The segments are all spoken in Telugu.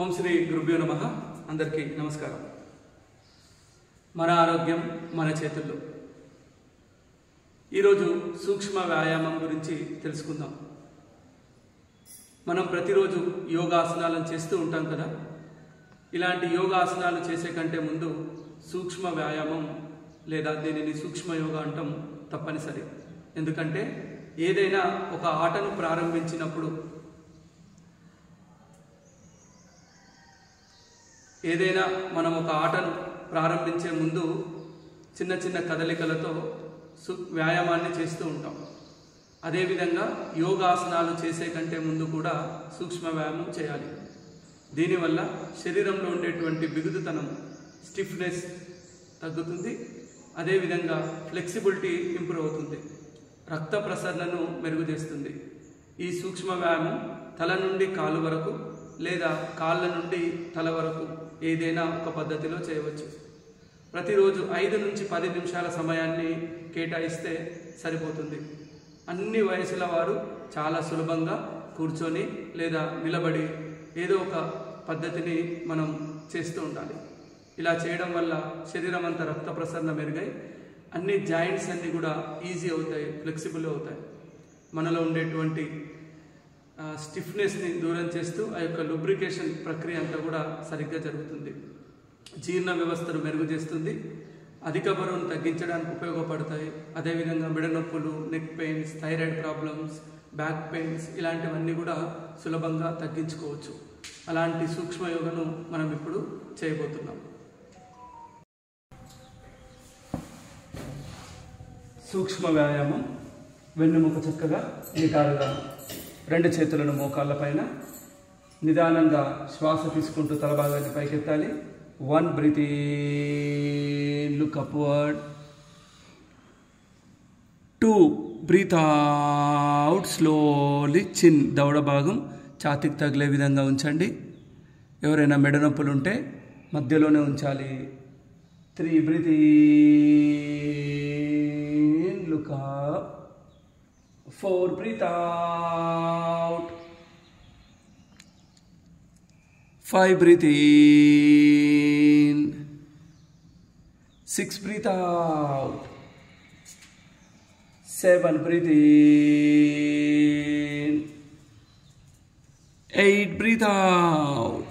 ఓం శ్రీ గురుభ్యో నమః. అందరికీ నమస్కారం. మన ఆరోగ్యం మన చేతుల్లో. ఈరోజు సూక్ష్మ వ్యాయామం గురించి తెలుసుకుందాం. మనం ప్రతిరోజు యోగాసనాలను చేస్తూ ఉంటాం కదా. ఇలాంటి యోగాసనాలు చేసే కంటే ముందు సూక్ష్మ వ్యాయామం లేదా దీనిని సూక్ష్మ యోగా అంటాం తప్పనిసరి. ఎందుకంటే ఏదైనా ఒక ఆటను ప్రారంభించినప్పుడు ఏదైనా మనం ఒక ఆటను ప్రారంభించే ముందు చిన్న చిన్న కదలికలతో వ్యాయామాన్ని చేస్తూ ఉంటాం. అదేవిధంగా యోగాసనాలు చేసే కంటే ముందు కూడా సూక్ష్మ వ్యాయామం చేయాలి. దీనివల్ల శరీరంలో ఉండేటువంటి బిగుతుతనం, స్టిఫ్నెస్ తగ్గుతుంది. అదేవిధంగా ఫ్లెక్సిబిలిటీ ఇంప్రూవ్ అవుతుంది. రక్త ప్రసరణను మెరుగుచేస్తుంది. ఈ సూక్ష్మ వ్యాయామం తల నుండి కాలు వరకు లేదా కాళ్ళ నుండి తల వరకు ఏదైనా ఒక పద్ధతిలో చేయవచ్చు. ప్రతిరోజు 5 నుంచి 10 నిమిషాల సమయాన్ని కేటాయిస్తే సరిపోతుంది. అన్ని వయసుల వారు చాలా సులభంగా కూర్చొని లేదా నిలబడి ఏదో ఒక పద్ధతిని మనం చేస్తూ ఉండాలి. ఇలా చేయడం వల్ల శరీరం అంతా రక్త ప్రసరణ మెరుగై అన్ని జాయింట్స్ అన్నీ కూడా ఈజీ అవుతాయి, ఫ్లెక్సిబుల్ అవుతాయి. మనలో ఉండేటువంటి స్టిఫ్నెస్ని దూరం చేస్తూ ఆ యొక్క లూబ్రికేషన్ ప్రక్రియ అంతా కూడా సరిగ్గా జరుగుతుంది. జీర్ణ వ్యవస్థను మెరుగు చేస్తుంది. అధిక బరువును తగ్గించడానికి ఉపయోగపడతాయి. అదేవిధంగా మెడ నొప్పులు, neck pains, thyroid problems, back pains ఇలాంటివన్నీ కూడా సులభంగా తగ్గించుకోవచ్చు. అలాంటి సూక్ష్మ యోగను మనం ఇప్పుడు చేయబోతున్నాం. సూక్ష్మ వ్యాయామం. వెన్నుముక చక్కగా నిటారుగా, 2 చేతులను మోకాళ్ళ పైన నిదానంగా శ్వాస తీసుకుంటూ తల భాగాన్ని పైకెత్తాలి. 1 breathe in, look upward. 2 breathe out slowly. Chin దవడ భాగం ఛాతీకి తగిలే విధంగా ఉంచండి. ఎవరైనా మెడ నొప్పులు ఉంటే మధ్యలోనే ఉంచాలి. 3 breathe in, look up. 4 breathe out. 5 breathe in. 6 breathe out. 7 breathe in. 8 breathe out.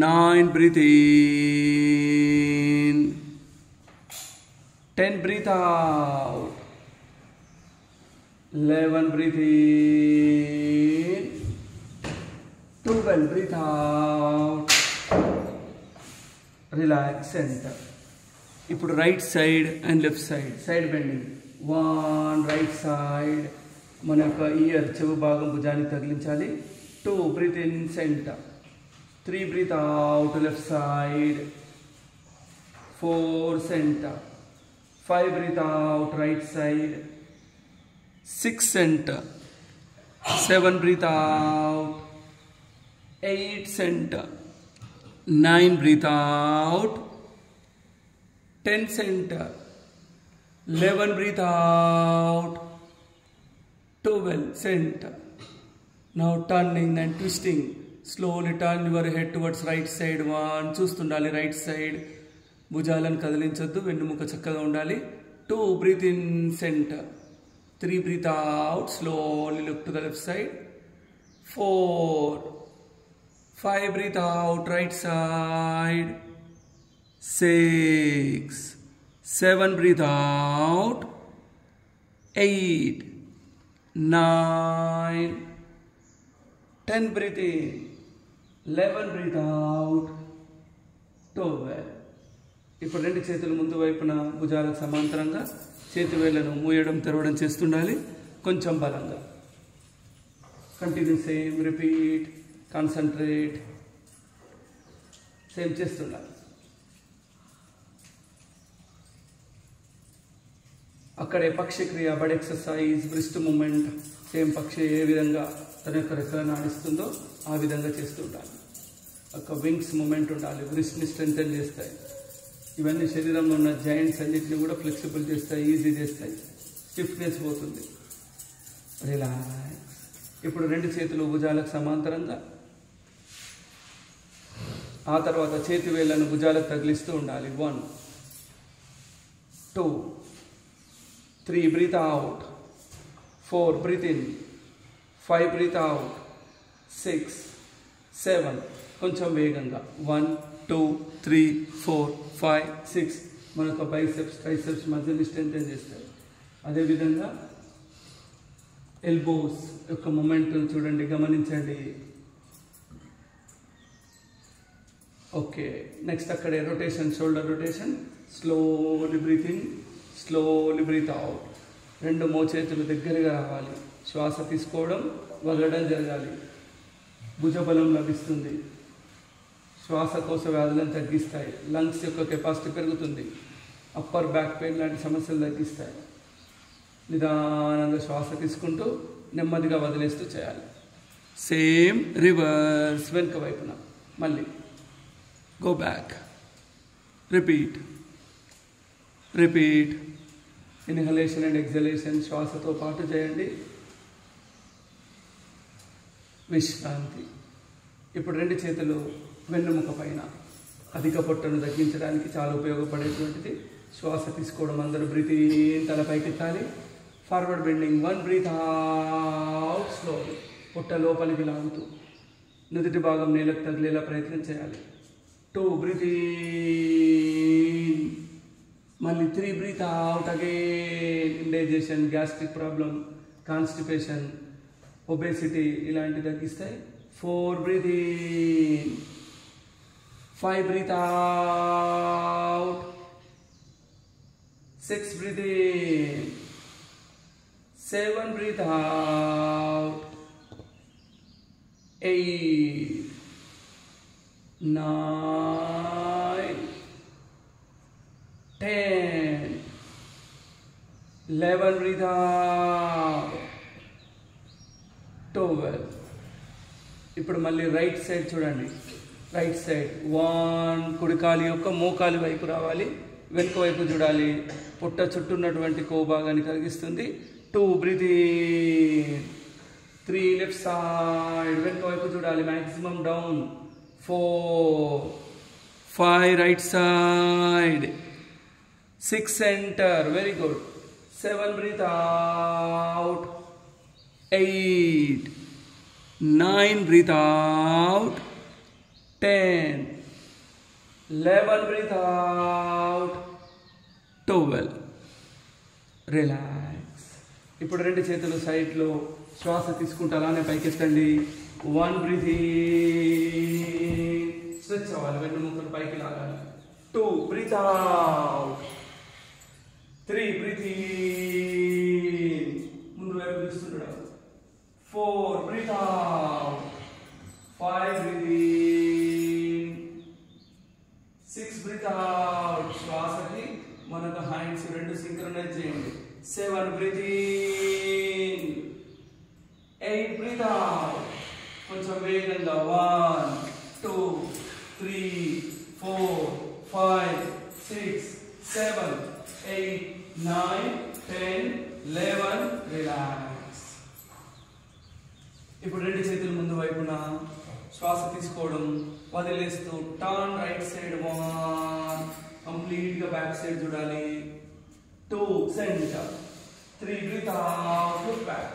9 breathe in. 10 breathe out. 11 breathe in. 12 breathe out. Relax center. ఇప్పుడు right side and left side bending. 1 right side, మన యొక్క ఇయర్ చెవు భాగం భుజానికి తగిలించాలి. 2 breathe in centre. 3 breathe out left side. 4 centre. 5 breathe out right side. 6 center. 7 breathe out. 8 center. 9 breathe out. 10 center. 11 breathe out. 12 center. Now turning and twisting. Slowly turn your head towards right side. 1 చూస్తుండాలి రైట్ సైడ్. భుజాలను కదిలించొద్దు, వెన్నుముక చక్కగా ఉండాలి. 2 breathe in center. 3 breathe out, slowly look to the left side. 4, 5 breathe out, right side. 6, 7 breathe out. 8, 9, 10 breathe in. 11 breathe out. 12. ఇప్పుడు 2 చేతులు ముందు వైపున భుజాలకు సమాంతరంగా చేతి వేళ్లను మూయడం తెరవడం చేస్తుండాలి, కొంచెం బలంగా. Continue, same, repeat, concentrate, same చేస్తుండాలి. అక్కడే పక్షి క్రియ, bird exercise, breast movement. Same పక్షి ఏ విధంగా తన యొక్క రెక్కలను ఆడిస్తుందో ఆ విధంగా చేస్తుండాలి. ఒక వింగ్స్ మూమెంట్ ఉండాలి, బ్రిస్ట్ని స్ట్రెంథెన్ చేస్తాయి. ఇవన్నీ శరీరంలో ఉన్న జాయింట్స్ అన్నింటినీ కూడా ఫ్లెక్సిబుల్ చేస్తాయి, ఈజీ చేస్తాయి. స్టిఫ్నెస్ పోతుంది. రిలాక్స్. ఇప్పుడు రెండు చేతులు భుజాలకు సమాంతరంగా, ఆ తర్వాత చేతి వేళ్ళను భుజాలకు తగిలిస్తూ ఉండాలి. 1 2 3 breathe out, 4 breathe in, 5 breathe out, 6 7 కొంచెం వేగంగా 1 2 3 4 5 6 మనకు బైసెప్స్ ట్రైసెప్స్ మజిల్ని స్ట్రెంథెన్ చేస్తాయి. అదేవిధంగా ఎల్బోస్ యొక్క మూమెంట్ చూడండి, గమనించండి. ఓకే, నెక్స్ట్ అక్కడే rotation, shoulder rotation. Slowly breathe in, slowly breathe out. రెండు మోచేతులు దగ్గరగా రావాలి. శ్వాస తీసుకోవడం వదలడం జరగాలి. భుజబలం లభిస్తుంది. శ్వాసకోశ వ్యాధులను తగ్గిస్తాయి. లంగ్స్ యొక్క కెపాసిటీ పెరుగుతుంది. అప్పర్ బ్యాక్ పెయిన్ లాంటి సమస్యలు తగ్గిస్తాయి. నిదానంగా శ్వాస తీసుకుంటూ నెమ్మదిగా వదిలేస్తూ చేయాలి. సేమ్ రివర్స్, వెనుక వైపున మళ్ళీ go back, repeat repeat. Inhalation and exhalation శ్వాసతో పాటు చేయండి. విశ్రాంతి. ఇప్పుడు రెండు చేతులు వెన్నుముక పైన. అధిక పొట్టను తగ్గించడానికి చాలా ఉపయోగపడేటువంటిది. శ్వాస తీసుకోవడం, అందరూ బ్రీత్ ఇన్, తల పైకెత్తాలి. Forward bending, 1 breathe out slowly. పొట్ట లోపలికి లాగుతూ నుదుటి భాగం నేలకు తగిలేలా ప్రయత్నం చేయాలి. 2 బ్రీత్ ఇన్, మళ్ళీ 3 breathe out again. Indigestion, gastric problem, constipation, obesity ఇలాంటివి తగ్గిస్తాయి. 4 breathe in, 5 breathe out, 6 breathe in, 7 breathe out, 8 9 10 11 breathe out, 12. ఇప్పుడు మళ్ళీ రైట్ సైడ్ చూడండి. రైట్ సైడ్ 1, కుడికాలి యొక్క మోకాలి వైపు రావాలి. వెనుక వైపు చూడాలి. పుట్ట చుట్టూ ఉన్నటువంటి కొవ్వు భాగాన్ని కలిగిస్తుంది. 2 బ్రీత్ ఇన్, 3 లెఫ్ట్ సైడ్ వెనుక వైపు చూడాలి. Maximum down. 4 5 right side, 6 centre, very good. 7 breathe out, 8 9 breathe out, 10 11 breathe out, 12. Relax. ఇప్పుడు రెండు చేతులు సైడ్లో శ్వాస తీసుకుంటూ అలానే పైకెత్తండి. 1 బ్రీత్ ఇన్, స్ట్రెచ్ అవ్వాలి, వెన్నుముక్కలు పైకి లాగాలి. 2 బ్రీత్ అవుట్, 3 బ్రీత్ ఇన్, ముందు వైపు తీస్తుండడం. 4 breathe out, 5 breathe in, 6 breathe out. శ్వాసకి మనకు హ్యాండ్స్ రెండు సింక్రనైజ్ చేయండి. 7 బ్రీత్ ఇన్, 8 బ్రీత్ అవుట్. కొంచెం వేగంగా. 1 2 3 4 5 6 7 8 9 10 11. రిలాక్స్. ఇప్పుడు రెండు చేతులు ముందు వైపున శ్వాస తీసుకోవడం వదిలేస్తూ టర్న్ రైట్ సైడ్. 1 కంప్లీట్ గా బ్యాక్ సైడ్ చూడాలి. 2 centre, 3 breathe out, look back.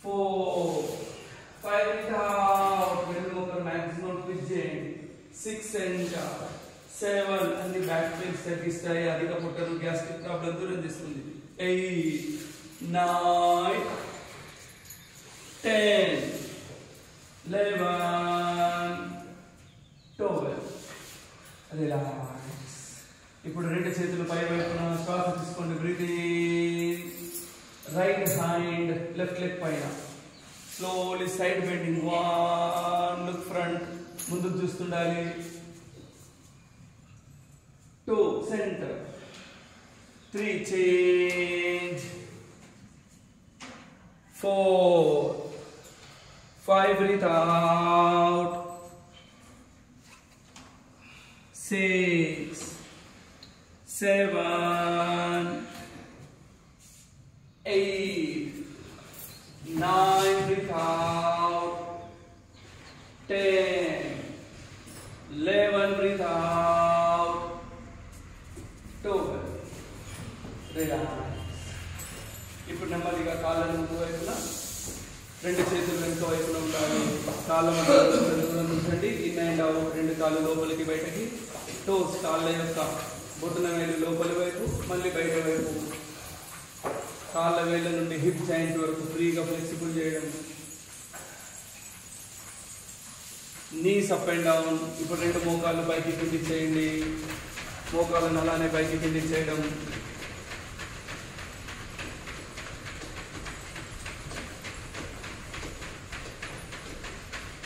4 5 breathe out, వెన్నుముక్కలు మాక్సిమం ట్విస్ట్ చేయండి. 6 సెంటర్, 7 అన్ని బ్యాక్ పెయిన్స్ తగ్గిస్తాయి. అధిక పొట్టను, గ్యాస్ట్రిక్ ప్రాబ్లం దూరం చేస్తుంది. 8 9 10 11 12. రిలాక్స్. ఇప్పుడు రెండు చేతులు పై వైపున శ్వాస తీసుకోండి. Breathe in, right hand left leg పైన. Slowly side bending. 1 look front, ముందుకు చూస్తుండాలి. 2 centre, 3 change, 4 5 breathe out, 6 7 8 9 breathe కాళ్ళ మధ్య దూరం ఉంచండి. ఇన్ అండ్ అవుట్, 2 కాళ్ళు లోపలికి బయటకి. టోస్ కాళ్ళ యొక్క బొటన వేలు లోపలి వైపు, మళ్ళీ బయట వైపు. కాళ్ళ వేళ్ళ నుండి హిప్ జాయింట్ వరకు ఫ్రీగా ఫ్లెక్సిబుల్ చేయడం. Knees up and down. ఇప్పుడు 2 మోకాళ్ళు పైకి కింది చేయండి. మోకాళ్ళను అలానే పైకి కింది చేయడం.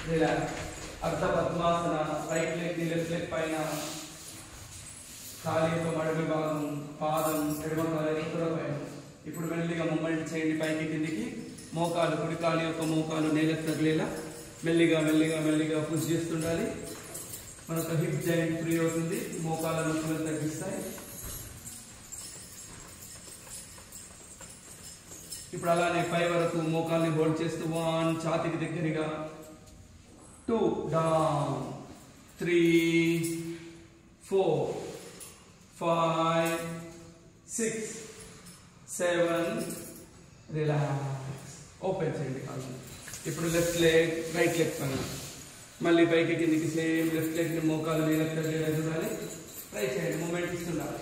రిలాక్స్. అర్ధ padmasana. Right leg left leg పైన, కాలి యొక్క మడమి భాగం, పాదం ఎడమ కాలి పైన. ఇప్పుడు మెల్లిగా మూమెంట్ చేయండి పైకి కిందికి. మోకాలు, కుడి కాలి యొక్క మోకాలు నేలకు తగిలేలా మెల్లిగా మెల్లిగా మెల్లిగా పుష్ చేస్తుండాలి. మనకు హిప్ జాయింట్ ఫ్రీ అవుతుంది, మోకాల నొప్పులు తగ్గిస్తాయి. ఇప్పుడు అలానే పై వరకు మోకాల్ని హోల్డ్ చేస్తూ 1, ఛాతీకి దగ్గరగా, 2 డౌన్, 3, 4, 5, 6, 7. రిలాక్స్. ఓపెన్ చేయండి కాళ్ళు. ఇప్పుడు లెఫ్ట్ లెగ్ రైట్ లెగ్ పైన, మళ్ళీ పైకి కిందికి సేమ్. లెఫ్ట్ లెగ్ మోకాలు నేలకు తగిలేలా చూడాలి. ట్రై చేయండి, మూమెంట్ ఇస్తుండాలి.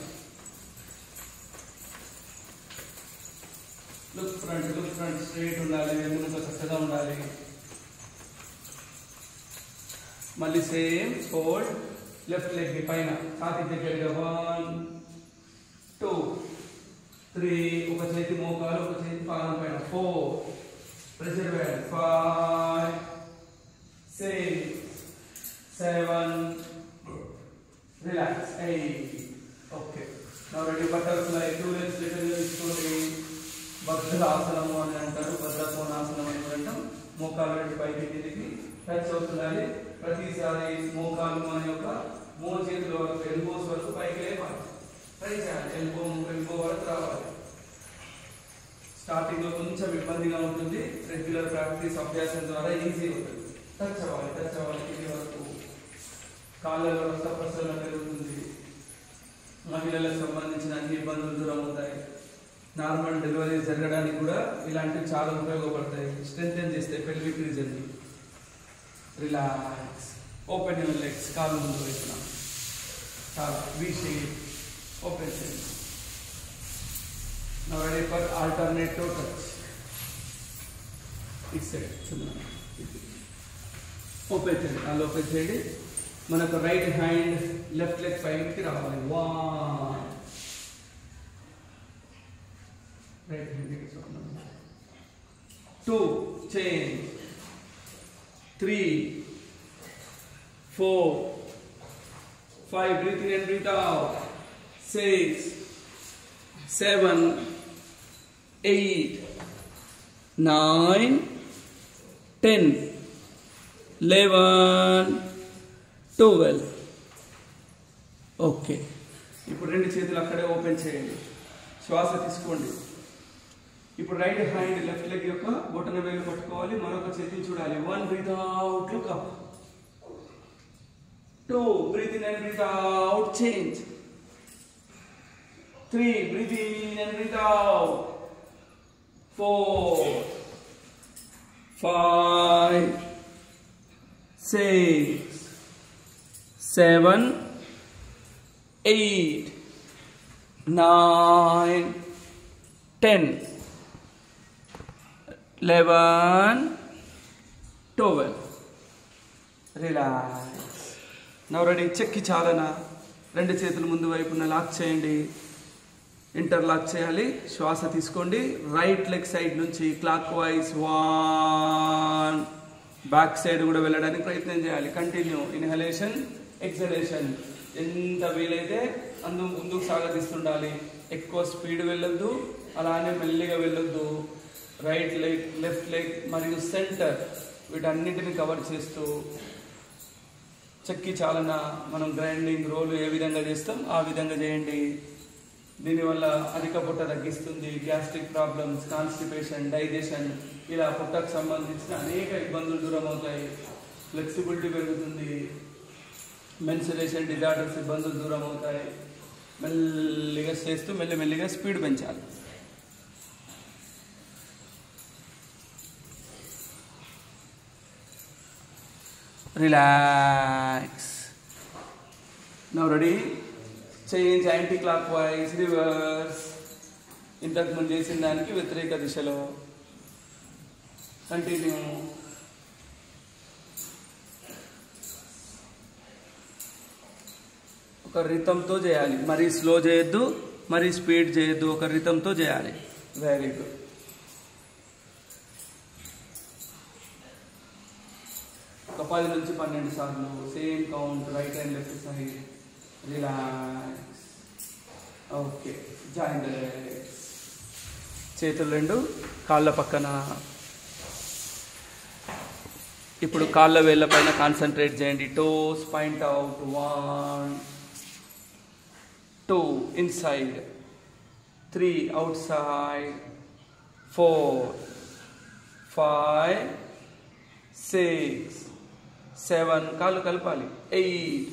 లుక్ ఫ్రంట్ స్ట్రైట్ ఉండాలి. వెన్నుముక చక్కగా ఉండాలి. మళ్ళీ సేమ్ ఫోల్డ్. లెఫ్ట్ లెగ్ పైన ఛాతీ దగ్గరగా 1, 2, 3. ఒక చేతి మోకాలు, ఒక చేతి పాదం పైన. 4, ప్రెషర్ వేయండి. 5, 6, 7. Relax. 8. Okay. Now ready. Butterfly. 2 legs return తీసుకోండి. భద్రాసనము అని అంటారు, భద్రకోణాసనం అని అంటాం. మోకాలు 2 పైకి కిందికి టచ్ అవుతుండాలి. ప్రతిసారి మోకాలు మన యొక్క మూడు చేతుల వరకు, ఎల్బోస్ వరకు పైకి లేవాలి. ట్రై చేయాలి. ఎల్బో వరకు రావాలి. స్టార్టింగ్ లో కొంచెం ఇబ్బందిగా ఉంటుంది. రెగ్యులర్ ప్రాక్టీస్ అభ్యాసం ద్వారా ఈజీ అవుతుంది. టచ్ అవ్వాలి కింది వరకు. కాళ్ళలో రక్త ప్రసరణ పెరుగుతుంది. మహిళలకు సంబంధించిన అన్ని ఇబ్బందులు దూరం అవుతాయి. నార్మల్ డెలివరీ జరగడానికి కూడా ఇలాంటివి చాలా ఉపయోగపడతాయి. స్ట్రెంథెన్ చేస్తాయి pelvic reason. Relax. Open your legs. కాళ్ళు ముందు వైపున చాలా వి షేప్. ఓపెన్ చేయండి. Now ready for alternate toe touch. This side. Open చేయండి. కాళ్ళు ఓపెన్ చేయండి. మనకు రైట్ హ్యాండ్ లెఫ్ట్ లెగ్ పైకి రావాలి. 1. Right hand. 2. Change. 3, 4, 5. Breathe in and breathe out. 6, 7, 8, 9, 10, 11, 12. Okay. ఇప్పుడు 2 చేతులు అక్కడే ఓపెన్ చేయండి. శ్వాస తీసుకోండి. ఇప్పుడు రైట్ హ్యాండ్ లెఫ్ట్ లెగ్ యొక్క బొటన వేలు పట్టుకోవాలి. మరొక చేతిని చూడాలి. 1. Breathe out. Look up. 2. Breathe in and breathe out. Change. 3. Breathe in and breathe out. 4, 5, 6, 7, 8, 9, 10, 11, 12. Relax. Now ready. చెక్కి చాలనా. 2 చేతులు ముందు వైపున లాక్ చేయండి. ఇంటర్లాక్ చేయాలి. శ్వాస తీసుకోండి. రైట్ లెగ్ సైడ్ నుంచి క్లాక్ వైజ్ 1. బ్యాక్ సైడ్ కూడా వెళ్ళడానికి ప్రయత్నం చేయాలి. కంటిన్యూ. Inhalation, exhalation. ఎంత వీలైతే ముందుకు సాగతిస్తుండాలి. ఎక్కువ స్పీడ్ వెళ్ళొద్దు, అలానే మెల్లిగా వెళ్ళొద్దు. రైట్ లెగ్, లెఫ్ట్ లెగ్ మరియు సెంటర్ వీటన్నిటిని కవర్ చేస్తూ చెక్కి చాలన మనం గ్రైండింగ్ రోలు ఏ విధంగా చేస్తాం ఆ విధంగా చేయండి. దీనివల్ల అధిక పొట్ట తగ్గిస్తుంది. గ్యాస్ట్రిక్ ప్రాబ్లమ్స్, కాన్స్టిపేషన్, డైజెషన్, ఇలా పొట్టకు సంబంధించిన అనేక ఇబ్బందులు దూరం అవుతాయి. ఫ్లెక్సిబిలిటీ పెరుగుతుంది. మెన్సురేషన్ డిజార్డర్స్ ఇబ్బందులు దూరం అవుతాయి. మెల్లిగా చేస్తూ మెల్లిమెల్లిగా స్పీడ్ పెంచాలి. Relax. Now ready, change anti clock wise, reverse. ఇంతకుముందు చేసిన దానికి వ్యతిరేక దిశలో. కంటిన్యూ. ఒక రిథంతో చేయాలి, మరీ స్లో చేయొద్దు, మరీ స్పీడ్ చేయొద్దు, ఒక రిథంతో చేయాలి. Very good. ఒక 10 నుంచి 12 సార్లు same count, right and left side. Relax. Okay, join the legs. చేతులు రెండు కాళ్ళ పక్కన. ఇప్పుడు కాళ్ళ వేళ్ళ పైన కాన్సన్ట్రేట్ చేయండి. Toes point out. 1 2 inside, 3 outside, 4 5 6 7 కాళ్ళు కలపాలి. 8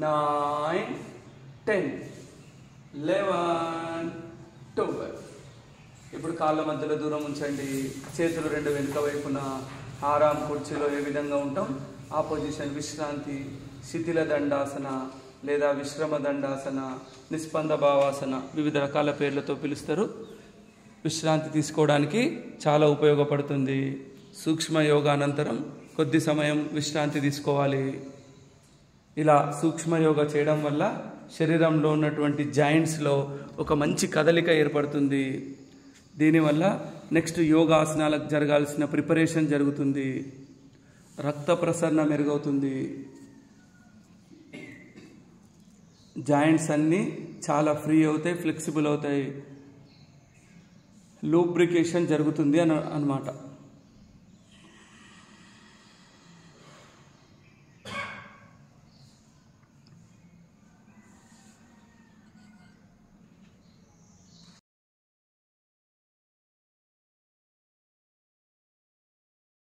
9 10 11 12. ఇప్పుడు కాళ్ళ మధ్యలో దూరం ఉంచండి. చేతులు రెండు వెనుక వైపున. ఆరాం కుర్చీలో ఏ విధంగా ఉంటాం ఆ పొజిషన్. విశ్రాంతి, శిథిల దండాసన లేదా విశ్రమ దండాసన, నిస్పంద భావాసన, వివిధ రకాల పేర్లతో పిలుస్తారు. విశ్రాంతి తీసుకోవడానికి చాలా ఉపయోగపడుతుంది. సూక్ష్మ యోగా అనంతరం కొద్ది సమయం విశ్రాంతి తీసుకోవాలి. ఇలా సూక్ష్మ యోగా చేయడం వల్ల శరీరంలో ఉన్నటువంటి జాయింట్స్లో ఒక మంచి కదలిక ఏర్పడుతుంది. దీనివల్ల నెక్స్ట్ యోగాసనాలకు జరగాల్సిన ప్రిపరేషన్ జరుగుతుంది. రక్త ప్రసరణ మెరుగవుతుంది. జాయింట్స్ అన్నీ చాలా ఫ్రీ అవుతాయి, ఫ్లెక్సిబుల్ అవుతాయి. లూబ్రికేషన్ జరుగుతుంది అన్నమాట.